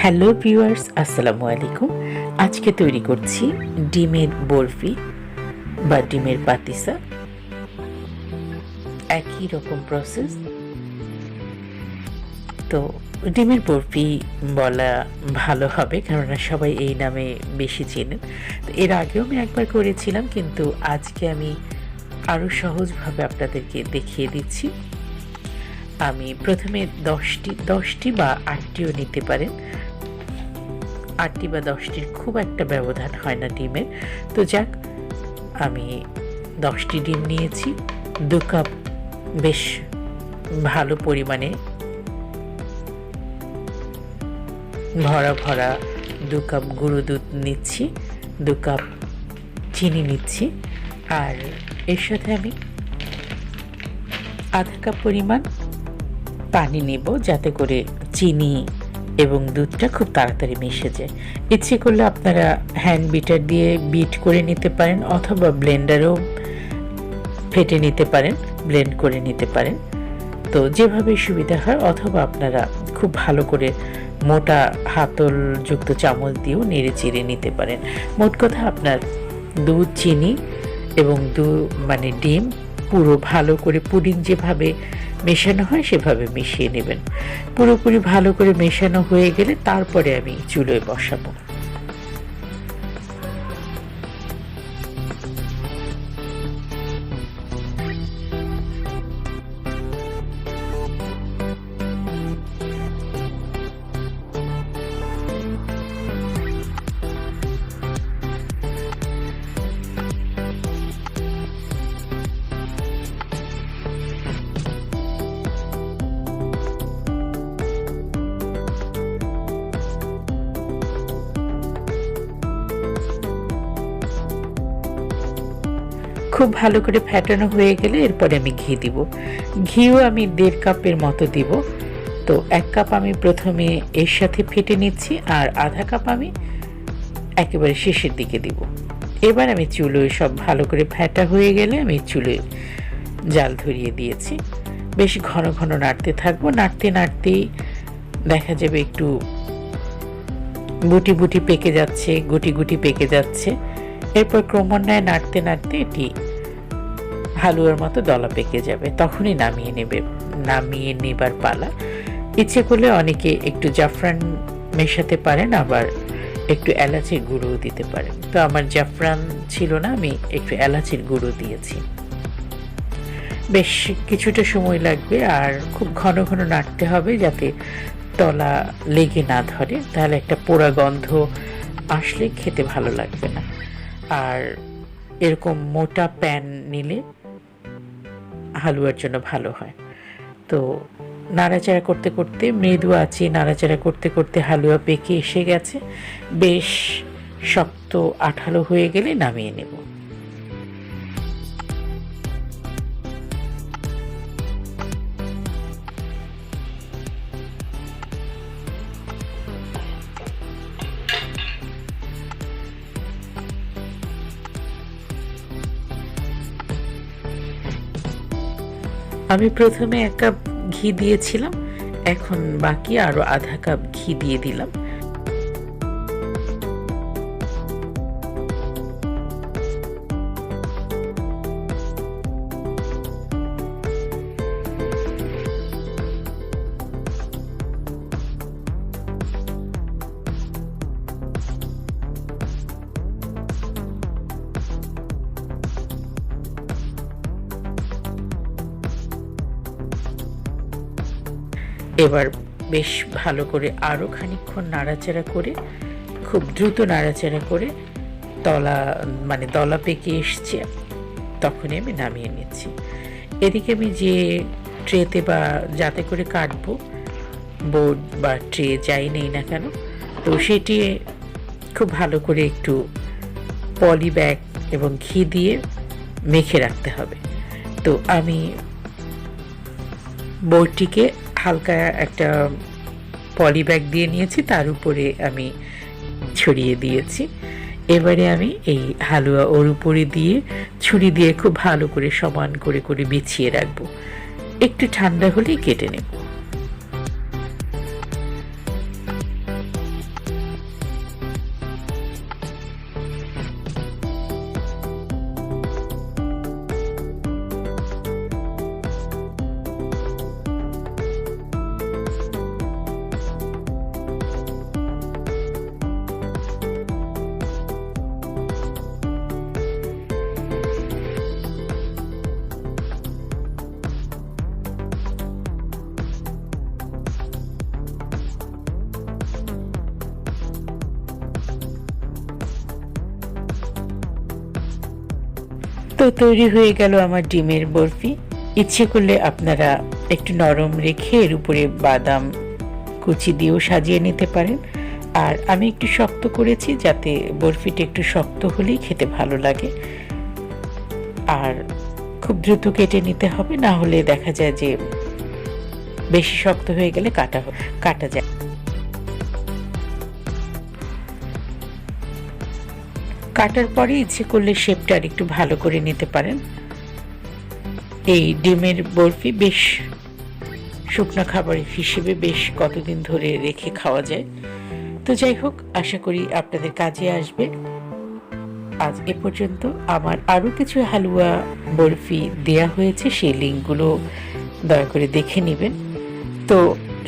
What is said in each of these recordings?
Hello viewers, আসসালামু আলাইকুম। আজকে তৈরি করছি ডিমের বরফি বা ডিমের পাতিসা। একই রকম প্রসেস। তো ডিমের বরফি বলা ভালো হবে, কেননা সবাই এই নামে বেশি চেনেন। তো এর আগেও আমি একবার করেছিলাম, কিন্তু আজকে আমি আরও সহজভাবে আপনাদেরকে দেখিয়ে দিচ্ছি। আমি প্রথমে 10টি বা 8টিও নিতে পারেন। 8টি বা 10টির খুব একটা ব্যবধান হয় না ডিমের। তো যাক, আমি 10টি ডিম নিয়েছি। 2 কাপ বেশ ভালো পরিমাণে ভরা ভরা 2 কাপ গুঁড়ো দুধ নিচ্ছি, 2 কাপ চিনি নিচ্ছি, আর এর সাথে আমি আধা কাপ পরিমাণ পানি নেব, যাতে করে চিনি এবং দুধটা খুব তাড়াতাড়ি মিশে যায়। ইচ্ছে করলে আপনারা হ্যান্ড বিটার দিয়ে বিট করে নিতে পারেন, অথবা ব্লেন্ডারও ফেটে নিতে পারেন, ব্লেন্ড করে নিতে পারেন। তো যেভাবে সুবিধা হয়, অথবা আপনারা খুব ভালো করে মোটা হাতলযুক্ত চামচ দিয়েও নেড়ে চেড়ে নিতে পারেন। মোট কথা, আপনার দুধ, চিনি এবং ডিম পুরো ভালো করে পুডিং যেভাবে মেশানো হয় সেভাবে মিশিয়ে নেবেন। পুরোপুরি ভালো করে মেশানো হয়ে গেলে তারপরে আমি চুলোয় বসাবো। খুব ভালো করে ফেটানো হয়ে গেলে এরপরে আমি ঘি দিব। ঘিও আমি 1.5 কাপের মতো দিব। তো 1 কাপ আমি প্রথমে এর সাথে ফেটে নিচ্ছি, আর আধা কাপ আমি একেবারে শেষের দিকে দিব। এবার আমি চুলোয় সব ভালো করে ফেটা হয়ে গেলে আমি চুলোয় জাল ধরিয়ে দিয়েছি। বেশ ঘন ঘন নাড়তে থাকবো। নাড়তে নাড়তেই দেখা যাবে একটু বুটি বুটি পেকে যাচ্ছে, গুটি গুটি পেকে যাচ্ছে। এরপর ক্রমান্বয়ে নাড়তে নাড়তে এটি হালুয়ার মতো দলা পেকে যাবে। তখনই নামিয়ে নেবার পালা। ইচ্ছে করলে অনেকে একটু জাফরান মেশাতে পারেন, আবার একটু এলাচের গুঁড়ো দিতে পারেন। তো আমার জাফরান ছিল না, আমি একটু এলাচের গুঁড়ো দিয়েছি। বেশ কিছুটা সময় লাগবে, আর খুব ঘন ঘন নাড়তে হবে যাতে তলা লেগে না ধরে, তাহলে একটা পোড়া গন্ধ আসলে খেতে ভালো লাগবে না। আর এরকম মোটা প্যান নিলে হালুয়ার জন্য ভালো হয়। তো নাড়াচাড়া করতে করতে, মৃদু আঁচে নাড়াচাড়া করতে করতে হালুয়া পেকে এসে গেছে। বেশ শক্ত আঠালো হয়ে গেলে নামিয়ে নেব। আমি প্রথমে 1 কাপ ঘি দিয়েছিলাম, এখন বাকি আরো আধা কাপ ঘি দিয়ে দিলাম। এবার বেশ ভালো করে আরো খানিকক্ষণ নাড়াচাড়া করে, খুব দ্রুত নাড়াচাড়া করে দলা পেকে এসছে, তখনই আমি নামিয়ে নিচ্ছি। এদিকে আমি যে ট্রেতে বা যাতে করে কাটবো, বোর্ড বা ট্রে যাই নেই না কেন, তো সেটি খুব ভালো করে একটু পলি ব্যাগ এবং ঘি দিয়ে মেখে রাখতে হবে। তো আমি বোর্ডটিকে হালকা একটা পলি ব্যাগ দিয়ে নিয়েছি, তার উপরে আমি ছড়িয়ে দিয়েছি। এবারে আমি এই হালুয়া ওর উপরে দিয়ে ছুরি দিয়ে খুব ভালো করে সমান করে করে বিছিয়ে রাখবো। একটু ঠান্ডা হলেই কেটে নেব। তো তৈরি হয়ে গেল আমার ডিমের বরফি। ইচ্ছে করলে আপনারা একটু নরম রেখে এর উপরে বাদাম কুচি দিয়েও সাজিয়ে নিতে পারেন। আর আমি একটু শক্ত করেছি যাতে বরফিটা একটু শক্ত হলেই খেতে ভালো লাগে। আর খুব দ্রুত কেটে নিতে হবে, না হলে দেখা যায় যে বেশি শক্ত হয়ে গেলে কাটা যায়। কাটার পরে ইচ্ছে করলে শেপটা আর একটু ভালো করে নিতে পারেন। এই ডিমের বরফি বেশ শুকনো খাবার হিসেবে বেশ কতদিন ধরে রেখে খাওয়া যায়। তো যাই হোক, আশা করি আপনাদের কাজে আসবে। আজ এ পর্যন্ত। আমার আরও কিছু হালুয়া বরফি দেয়া হয়েছে, সেই লিঙ্কগুলো দয়া করে দেখে নেবেন। তো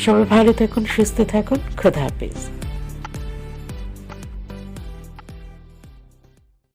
সবাই ভালো থাকুন, সুস্থ থাকুন। খোদা হাফেজ।